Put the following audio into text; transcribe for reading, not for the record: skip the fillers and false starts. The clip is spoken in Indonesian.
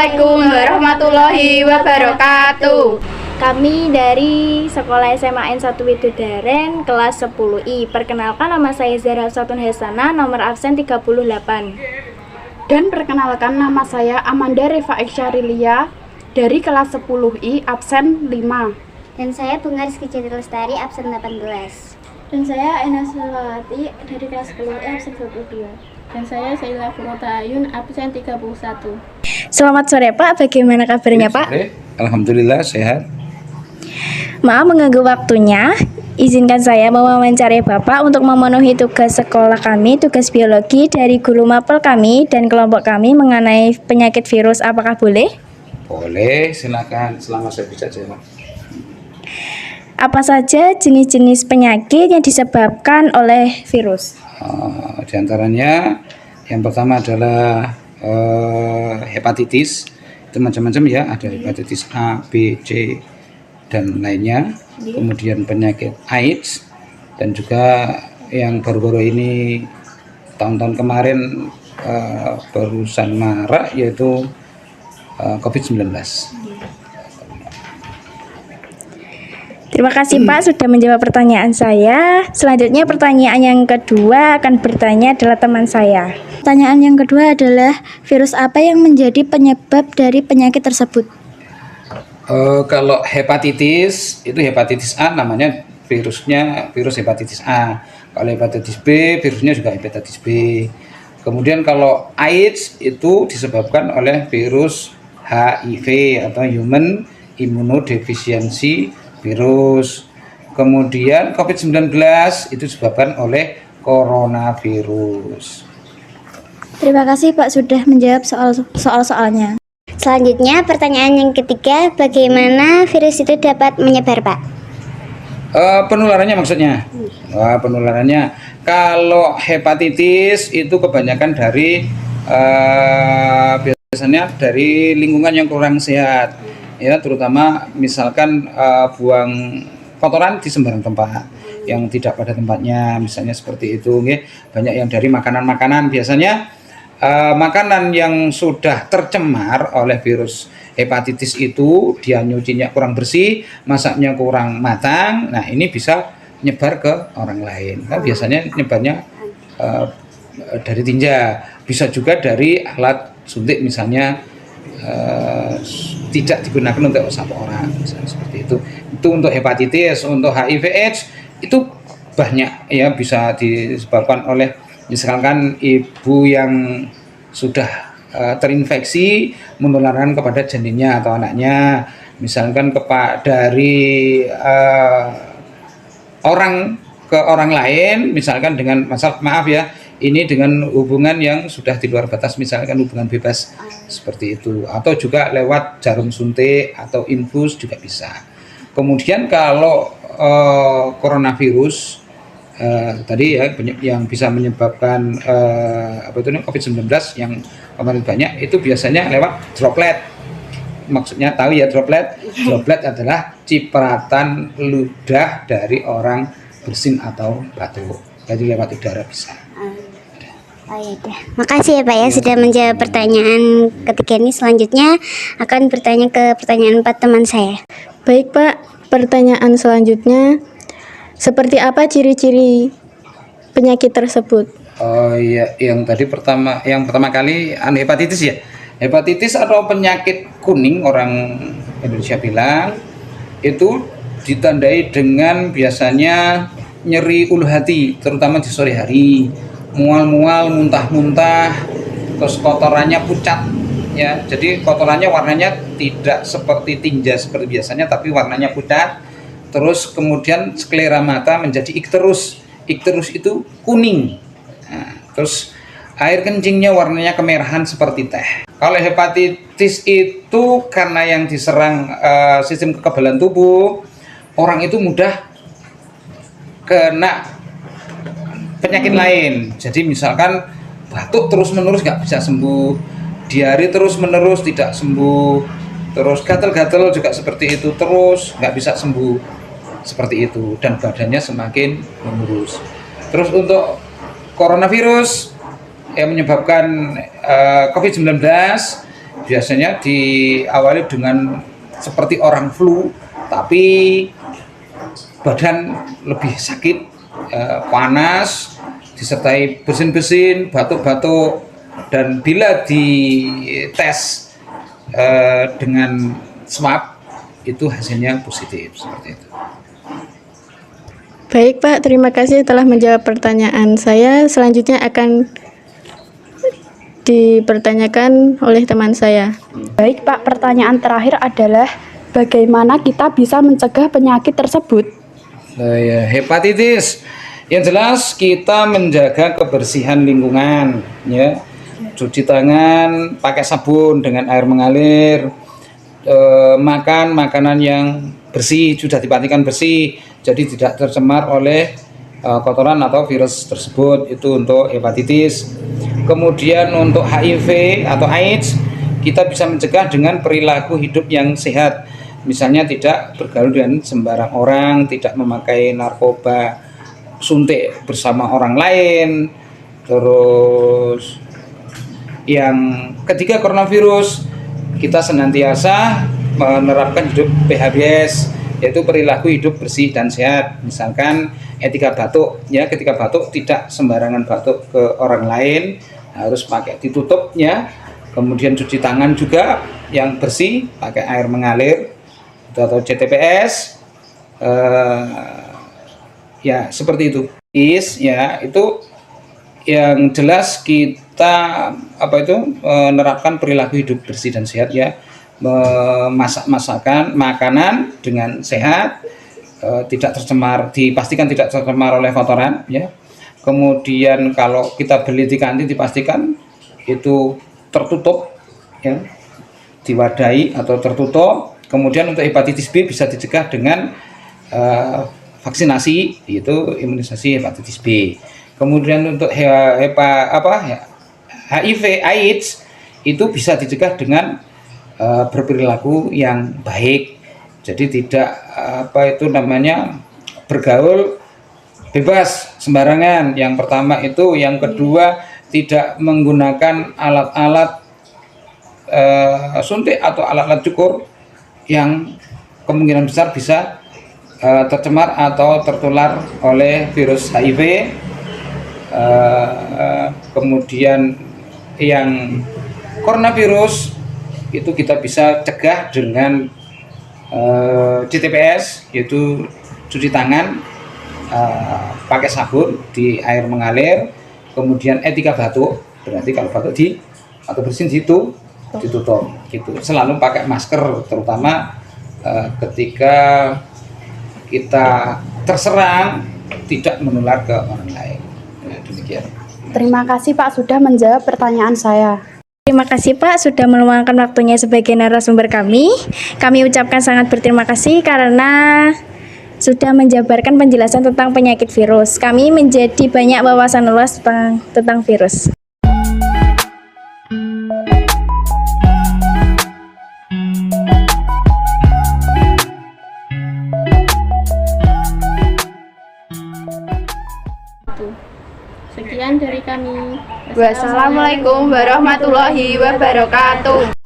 Assalamualaikum warahmatullahi wabarakatuh. Kami dari Sekolah SMA N1 Widodaren kelas 10I. Perkenalkan, nama saya Zahra Hafsatun Hasanah, nomor absen 38. Dan perkenalkan, nama saya Amanda Reva Eksyarilia dari kelas 10I, absen 5. Dan saya Bunga Rizky Jati Lestari, absen 18. Dan saya Ena Sulawati dari kelas 10I, absen 22. Dan saya Saila Furotayun, absen 31. Selamat sore Pak, bagaimana kabarnya Pak? Alhamdulillah sehat. Maaf mengganggu waktunya. Izinkan saya mewawancarai Bapak untuk memenuhi tugas sekolah kami, tugas biologi dari guru mapel kami dan kelompok kami mengenai penyakit virus. Apakah boleh? Boleh, silakan selama saya bisa jawab. Apa saja jenis-jenis penyakit yang disebabkan oleh virus? Di antaranya yang pertama adalah hepatitis. Itu macam-macam ya, ada hepatitis A, B, C dan lainnya. Kemudian penyakit AIDS, dan juga yang baru-baru ini tahun-tahun kemarin barusan marak, yaitu COVID-19. Terima kasih Pak sudah menjawab pertanyaan saya. Selanjutnya pertanyaan yang kedua akan bertanya adalah teman saya. Pertanyaan yang kedua adalah, virus apa yang menjadi penyebab dari penyakit tersebut? Kalau hepatitis, itu hepatitis A namanya virusnya virus hepatitis A. Kalau hepatitis B, virusnya juga hepatitis B. Kemudian kalau AIDS itu disebabkan oleh virus HIV atau Human Immunodeficiency Virus. Kemudian COVID-19 itu disebabkan oleh coronavirus. Terima kasih Pak sudah menjawab soal-soalnya. Selanjutnya, pertanyaan yang ketiga, bagaimana virus itu dapat menyebar, Pak? Penularannya maksudnya? Penularannya, kalau hepatitis itu kebanyakan dari biasanya dari lingkungan yang kurang sehat, ya, terutama misalkan buang kotoran di sembarang tempat yang tidak pada tempatnya, misalnya seperti itu. Banyak yang dari makanan-makanan, biasanya makanan yang sudah tercemar oleh virus hepatitis itu, dia nyucinya kurang bersih, masaknya kurang matang, nah ini bisa nyebar ke orang lain. Nah, biasanya nyebarnya dari tinja, bisa juga dari alat suntik, misalnya tidak digunakan untuk satu orang, misalnya seperti itu. Itu untuk hepatitis. Untuk HIV/AIDS itu banyak ya, bisa disebabkan oleh misalkan ibu yang sudah terinfeksi menularkan kepada janinnya atau anaknya, misalkan dari orang ke orang lain, misalkan dengan ini dengan hubungan yang sudah di luar batas, misalkan hubungan bebas seperti itu, atau juga lewat jarum suntik atau infus juga bisa. Kemudian kalau coronavirus tadi ya, yang bisa menyebabkan COVID-19 yang kemarin banyak, itu biasanya lewat droplet. Maksudnya tahu ya droplet? Droplet adalah cipratan ludah dari orang bersin atau batuk. Jadi lewat udara bisa. Oh iya deh. Makasih ya Pak ya sudah menjawab pertanyaan ketiga ini. Selanjutnya akan bertanya ke pertanyaan 4 teman saya. Baik Pak, pertanyaan selanjutnya, seperti apa ciri-ciri penyakit tersebut? Oh iya, yang pertama kali hepatitis ya. Hepatitis atau penyakit kuning, orang Indonesia bilang, itu ditandai dengan biasanya nyeri ulu hati, terutama di sore hari, mual-mual, muntah-muntah, terus kotorannya pucat ya. Jadi kotorannya warnanya tidak seperti tinja seperti biasanya, tapi warnanya pucat. Terus kemudian sklera mata menjadi ikterus. Ikterus itu kuning. Nah, terus air kencingnya warnanya kemerahan seperti teh. Kalau hepatitis itu karena yang diserang sistem kekebalan tubuh, orang itu mudah kena penyakit lain. Jadi misalkan batuk terus-menerus nggak bisa sembuh, diare terus-menerus tidak sembuh, terus gatal-gatal juga seperti itu, terus nggak bisa sembuh seperti itu, dan badannya semakin mengurus. Terus untuk coronavirus yang menyebabkan COVID-19 biasanya diawali dengan seperti orang flu, tapi badan lebih sakit, panas, disertai bersin-bersin, batuk-batuk, dan bila dites dengan swab itu hasilnya positif seperti itu. Baik Pak, terima kasih telah menjawab pertanyaan saya. Selanjutnya akan dipertanyakan oleh teman saya. Baik Pak, pertanyaan terakhir adalah bagaimana kita bisa mencegah penyakit tersebut? Ya, hepatitis. Yang jelas kita menjaga kebersihan lingkungan, ya. Cuci tangan pakai sabun dengan air mengalir, makan makanan yang bersih, sudah dipastikan bersih, jadi tidak tercemar oleh kotoran atau virus tersebut. Itu untuk hepatitis. Kemudian untuk HIV atau AIDS, kita bisa mencegah dengan perilaku hidup yang sehat. Misalnya tidak bergaul dengan sembarang orang, tidak memakai narkoba, suntik bersama orang lain. Terus yang ketiga, coronavirus, kita senantiasa menerapkan hidup PHBS, yaitu perilaku hidup bersih dan sehat. Misalkan etika batuk, ya, ketika batuk tidak sembarangan batuk ke orang lain, harus pakai ditutupnya. Kemudian cuci tangan juga yang bersih, pakai air mengalir atau CTPS, ya seperti itu. Ya itu yang jelas kita menerapkan perilaku hidup bersih dan sehat, ya, memasak makanan dengan sehat, tidak tercemar, dipastikan tidak tercemar oleh kotoran, ya. Kemudian kalau kita beli di kantin dipastikan itu tertutup, ya, diwadahi atau tertutup. Kemudian untuk hepatitis B bisa dicegah dengan vaksinasi, yaitu imunisasi hepatitis B. Kemudian untuk HIV AIDS itu bisa dicegah dengan berperilaku yang baik. Jadi tidak bergaul bebas sembarangan. Yang pertama itu, yang kedua tidak menggunakan alat-alat suntik atau alat-alat cukur yang kemungkinan besar bisa tercemar atau tertular oleh virus HIV. Kemudian yang coronavirus itu kita bisa cegah dengan CTPS, yaitu cuci tangan pakai sabun di air mengalir. Kemudian etika batuk, berarti kalau batuk atau bersin ditutup gitu. Selalu pakai masker, terutama ketika kita terserang, tidak menular ke orang lain. Ya, demikian. Terima kasih Pak sudah menjawab pertanyaan saya. Terima kasih Pak sudah meluangkan waktunya sebagai narasumber kami. Kami ucapkan sangat berterima kasih karena sudah menjabarkan penjelasan tentang penyakit virus. Kami menjadi banyak wawasan luas tentang virus. Sekian dari kami. Wassalamualaikum warahmatullahi wabarakatuh.